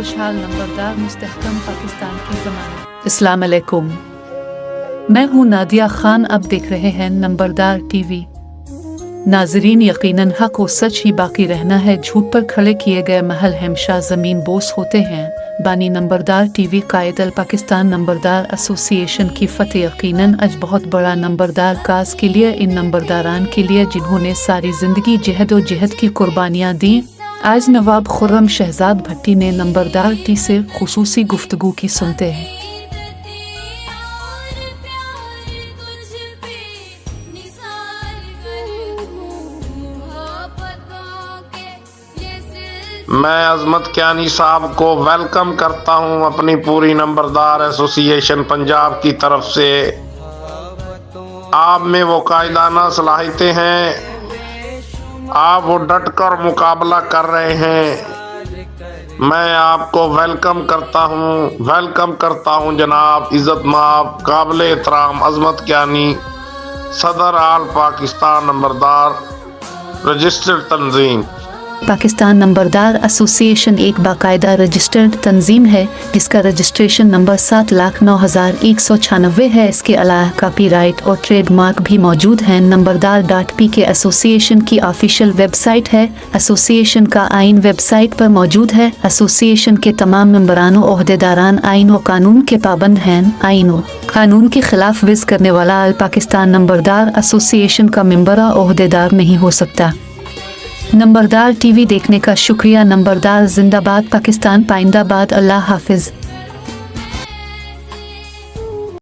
खुशहाल नंबरदार मुस्तहकम पाकिस्तान की ज़मानत। अस्सलाम अलैकुम, मैं हूँ नादिया खान। अब देख रहे हैं नंबरदार टीवी। नाजरीन, यकीनन हक और सच ही बाकी रहना है। झूठ पर खड़े किए गए महल हमेशा ज़मीन बोस होते हैं। बानी नंबरदार टीवी कायद अल पाकिस्तान नंबरदार एसोसिएशन की फतेह यकीनन आज बहुत बड़ा नंबरदार काज के लिए, इन नंबरदारान के लिए जिन्होंने सारी ज़िंदगी जहद और जहद की कुर्बानियाँ दी। आज नवाब खुर्रम शहजाद भट्टी ने नंबरदार टी से खुसूसी गुफ्तगू की, सुनते हैं। मैं अजमत कियानी साहब को वेलकम करता हूं अपनी पूरी नंबरदार एसोसिएशन पंजाब की तरफ से। आप में वो कायदाना सलाहियतें हैं, आप वो डट कर मुकाबला कर रहे हैं। मैं आपको वेलकम करता हूं जनाब इज़्ज़त माब काबिल एहतराम अजमत कियानी, सदर आल पाकिस्तान नंबरदार रजिस्टर्ड तंजीम। पाकिस्तान नंबरदार एसोसिएशन एक बाकायदा रजिस्टर्ड तंजीम है जिसका रजिस्ट्रेशन नंबर 7,09,196 है। इसके अलावा कॉपीराइट और ट्रेडमार्क भी मौजूद हैं। नंबरदार.pk एसोसिएशन की ऑफिशियल वेबसाइट है। एसोसिएशन का आइन वेबसाइट पर मौजूद है। एसोसिएशन के तमाम मेंबरान और ओहदेदारान आइन व कानून के पाबंद हैं। आइन व कानून के खिलाफ विज़ करने वाला अल पाकिस्तान नंबरदार एसोसिएशन का मेंबर और ओहदेदार नहीं हो सकता। नंबरदार टीवी देखने का शुक्रिया। नंबरदार जिंदाबाद, पाकिस्तान पाइंदाबाद। अल्लाह हाफिज।